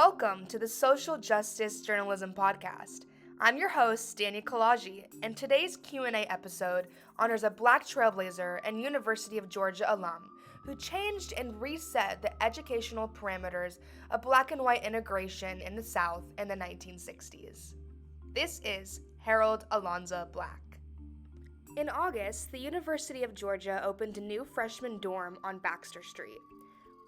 Welcome to the Social Justice Journalism Podcast. I'm your host, Danny Kalaji, and today's Q&A episode honors a Black trailblazer and University of Georgia alum who changed and reset the educational parameters of Black and white integration in the South in the 1960s. This is Harold Alonzo Black. In August, the University of Georgia opened a new freshman dorm on Baxter Street.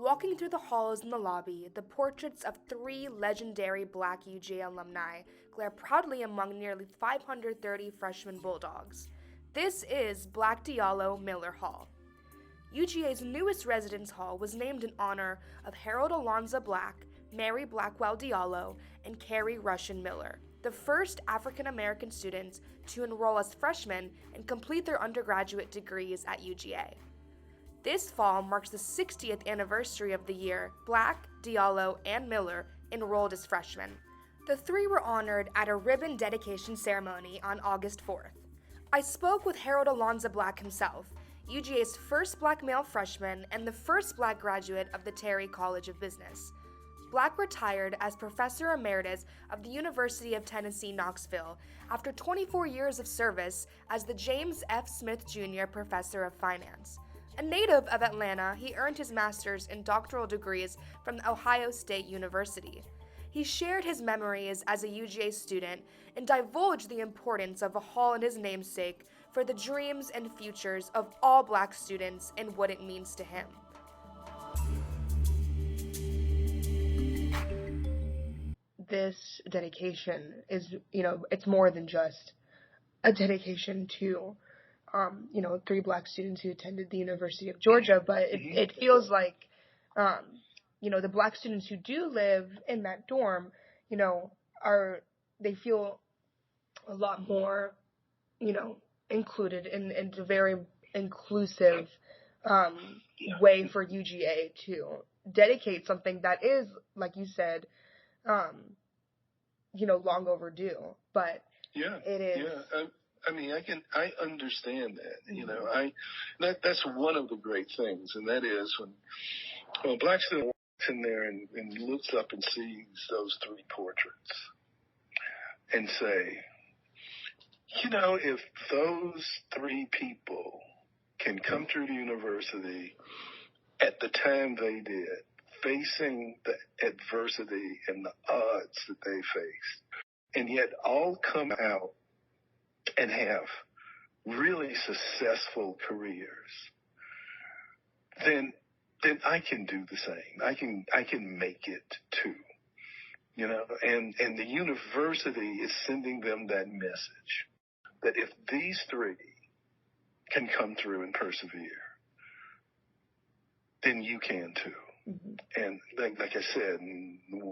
Walking through the halls and the lobby, the portraits of three legendary Black UGA alumni glare proudly among nearly 530 freshman Bulldogs. This is Black Diallo Miller Hall. UGA's newest residence hall was named in honor of Harold Alonzo Black, Mary Blackwell Diallo, and Carrie Russian Miller, the first African-American students to enroll as freshmen and complete their undergraduate degrees at UGA. This fall marks the 60th anniversary of the year Black, Diallo, and Miller enrolled as freshmen. The three were honored at a ribbon dedication ceremony on August 4th. I spoke with Harold Alonzo Black himself, UGA's first Black male freshman and the first Black graduate of the Terry College of Business. Black retired as Professor Emeritus of the University of Tennessee, Knoxville, after 24 years of service as the James F. Smith Jr. Professor of Finance. A native of Atlanta, he earned his master's and doctoral degrees from the Ohio State University. He shared his memories as a UGA student and divulged the importance of a hall in his namesake for the dreams and futures of all Black students and what it means to him. This dedication is, it's more than just a dedication to three Black students who attended the University of Georgia, but it feels like, the Black students who do live in that dorm, they feel a lot more, included in a very inclusive way for UGA to dedicate something that is, like you said, long overdue, but it is. Yeah. I understand that. That's one of the great things, and that is when a Black student walks in there and looks up and sees those three portraits and say, if those three people can come through the university at the time they did, facing the adversity and the odds that they faced, and yet all come out and have really successful careers, then I can do the same. I can make it too. And the university is sending them that message that if these three can come through and persevere, then you can too. Mm-hmm. And like I said,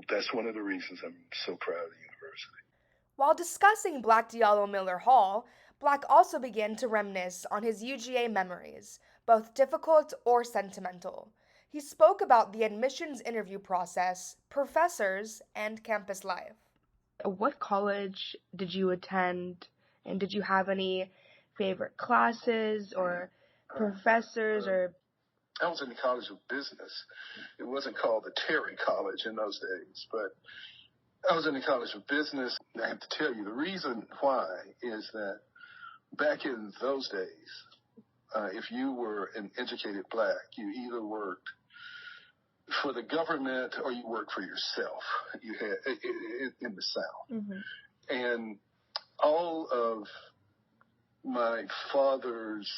that's one of the reasons I'm so proud of the university. While discussing Black Diallo Miller Hall, Black also began to reminisce on his UGA memories, both difficult or sentimental. He spoke about the admissions interview process, professors, and campus life. What college did you attend, and did you have any favorite classes or professors or... I was in the College of Business. It wasn't called the Terry College in those days, but I was in the College of Business. I have to tell you, the reason why is that back in those days, if you were an educated Black, you either worked for the government or you worked for yourself. You had in the South. Mm-hmm. And all of my father's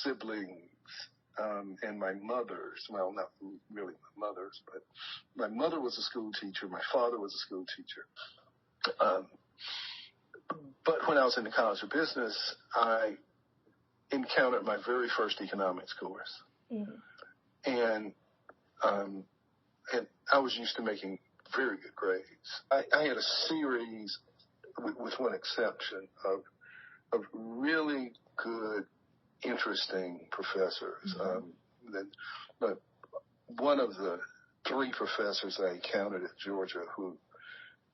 siblings and my mother's, well, not really my mother's, but my mother was a school teacher. My father was a school teacher. But when I was in the College of Business, I encountered my very first economics course. Mm-hmm. And I was used to making very good grades. I had a series, with one exception, of really good, interesting professors. Mm-hmm. But one of the three professors I encountered at Georgia who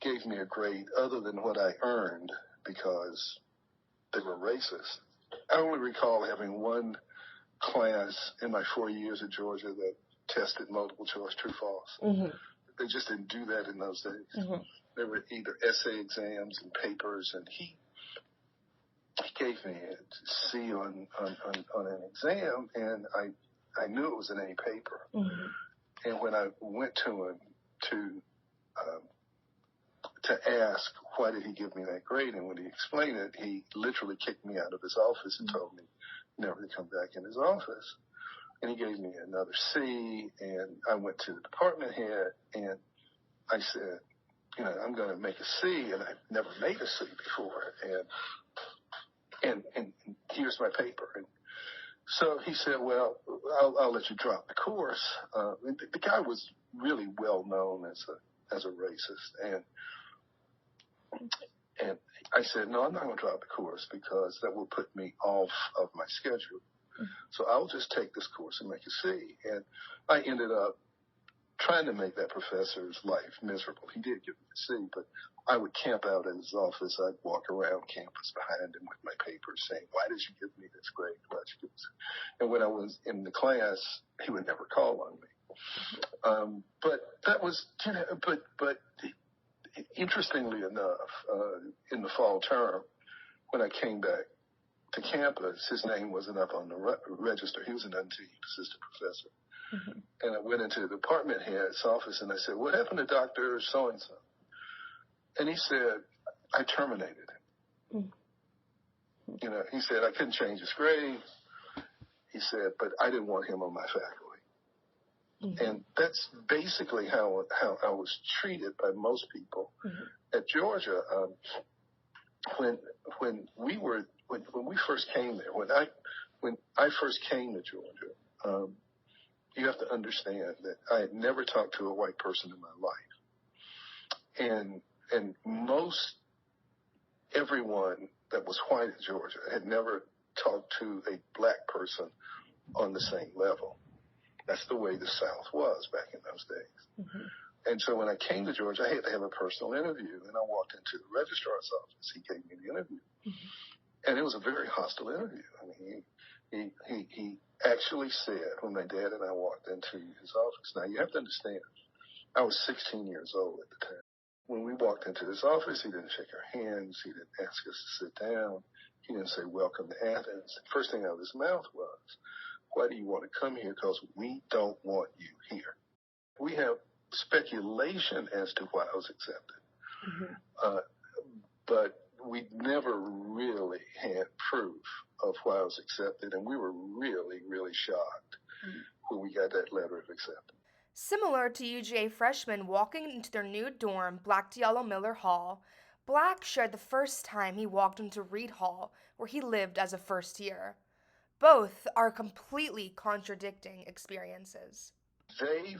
gave me a grade other than what I earned because they were racist. I only recall having one class in my 4 years at Georgia that tested multiple choice true false. Mm-hmm. they just didn't do that in those days. Mm-hmm. There were either essay exams and papers, and he gave me a C on an exam, and I knew it was in any paper. Mm-hmm. And when I went to him to ask why did he give me that grade, and when he explained it, he literally kicked me out of his office and told me never to come back in his office. And he gave me another C, and I went to the department head, and I said, I'm going to make a C, and I've never made a C before, and here's my paper. And so he said, well, I'll let you drop the course. The guy was really well known as a racist, and I said, no, I'm not going to drop the course because that will put me off of my schedule. So I'll just take this course and make a C. And I ended up trying to make that professor's life miserable. He did give me a C, but I would camp out in his office. I'd walk around campus behind him with my papers saying, why did you give me this grade? Why did you give me this? And when I was in the class, he would never call on me. But that was, but interestingly enough, in the fall term, when I came back to campus, his name wasn't up on the register. He was an unteam assistant professor. Mm-hmm. And I went into the department head's office and I said, what happened to Dr. So-and-so? And he said, I terminated him. Mm-hmm. He said, I couldn't change his grade. He said, but I didn't want him on my faculty. Mm-hmm. And that's basically how I was treated by most people. Mm-hmm. At Georgia. When we first came there, when I first came to Georgia, you have to understand that I had never talked to a white person in my life, and most everyone that was white in Georgia had never talked to a black person on the same level. That's the way the South was back in those days. Mm-hmm. And so when I came to Georgia, I had to have a personal interview, and I walked into the registrar's office. He gave me the interview, mm-hmm. and it was a very hostile interview. I mean, he actually said when my dad and I walked into his office. Now you have to understand, I was 16 years old at the time. When we walked into his office, he didn't shake our hands. He didn't ask us to sit down. He didn't say welcome to Athens. First thing out of his mouth was, "Why do you want to come here? Because we don't want you here." We have speculation as to why I was accepted. Mm-hmm. But we never really had proof of why I was accepted, and we were really, really shocked when we got that letter of acceptance. Similar to UGA freshmen walking into their new dorm, Black Diallo Miller Hall, Black shared the first time he walked into Reed Hall, where he lived as a first year. Both are completely contradicting experiences. They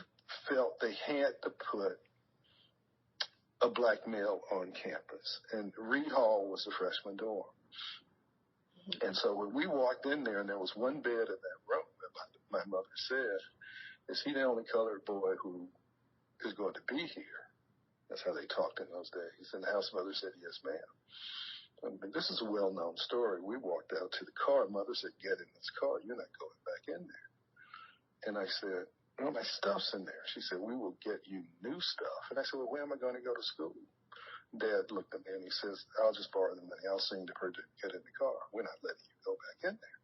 felt they had to put a black male on campus, and Reed Hall was a freshman dorm. Mm-hmm. And so when we walked in there, and there was one bed in that room, my mother said, "Is he the only colored boy who is going to be here?" That's how they talked in those days. And the house mother said, "Yes, ma'am." I mean, this is a well-known story. We walked out to the car. Mother said, "Get in this car. You're not going back in there." And I said, "No, my stuff's in there." She said, "We will get you new stuff." And I said, "Well, where am I going to go to school?" Dad looked at me and he says, "I'll just borrow the money. I'll sing to her to get in the car. We're not letting you go back in there."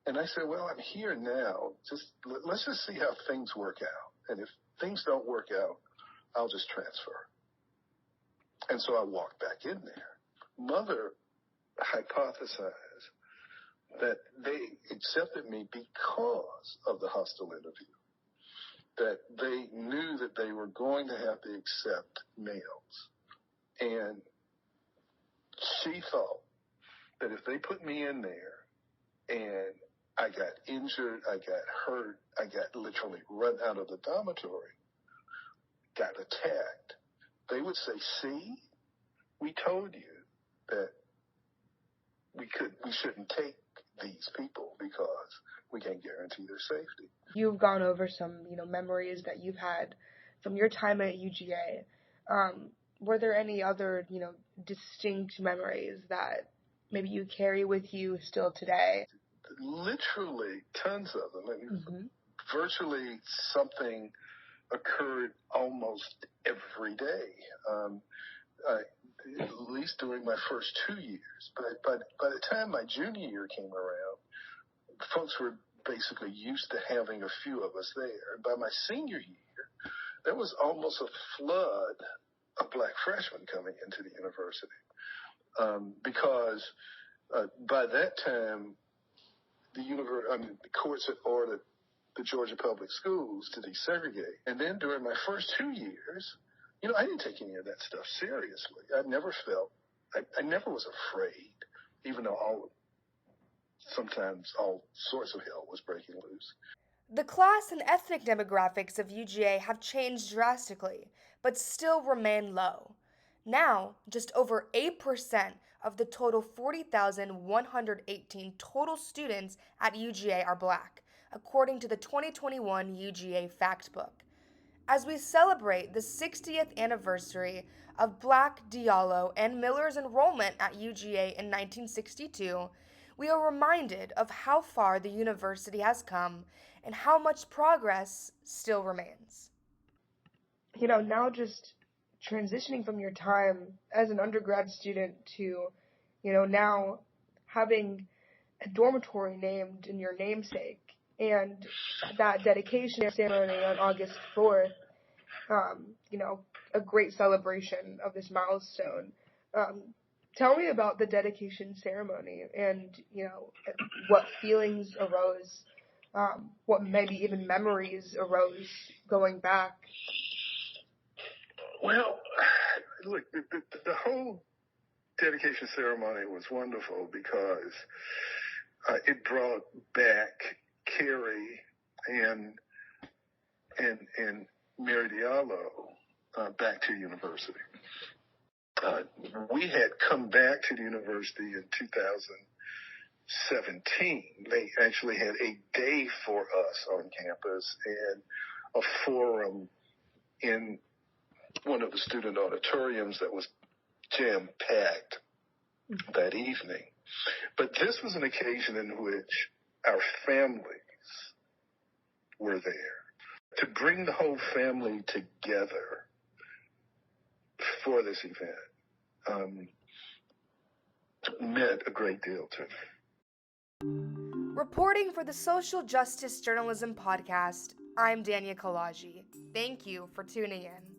And I said, "Well, I'm here now. Let's just see how things work out. And if things don't work out, I'll just transfer." And so I walked back in there. Mother hypothesized that they accepted me because of the hostile interview, that they knew that they were going to have to accept males. And she thought that if they put me in there and I got injured, I got hurt, I got literally run out of the dormitory, got attacked, they would say, "See, we told you that we shouldn't take these people because we can't guarantee their safety." You've gone over some, memories that you've had from your time at UGA. Were there any other, distinct memories that maybe you carry with you still today? Literally tons of them. I mean, mm-hmm. Virtually something occurred almost every day, at least during my first 2 years. But by the time my junior year came around, folks were basically used to having a few of us there. And by my senior year, there was almost a flood of black freshmen coming into the university, because by that time, the courts had ordered the Georgia public schools to desegregate. And then during my first 2 years, I didn't take any of that stuff seriously. I never was afraid, even though sometimes all sorts of hell was breaking loose. The class and ethnic demographics of UGA have changed drastically, but still remain low. Now, just over 8% of the total 40,118 total students at UGA are black, according to the 2021 UGA Factbook. As we celebrate the 60th anniversary of Black, Diallo, and Miller's enrollment at UGA in 1962, we are reminded of how far the university has come and how much progress still remains. Now just transitioning from your time as an undergrad student to, now having a dormitory named in your namesake and that dedication ceremony on August 4th, a great celebration of this milestone. Tell me about the dedication ceremony and, what feelings arose, what maybe even memories arose going back. Well, look, the whole dedication ceremony was wonderful because it brought back Carrie and Mary Diallo back to university. We had come back to the university in 2017. They actually had a day for us on campus and a forum in one of the student auditoriums that was jam-packed that evening. But this was an occasion in which our families were there. To bring the whole family together for this event meant a great deal to me. Reporting for the Social Justice Journalism Podcast, I'm Dania Kalaji. Thank you for tuning in.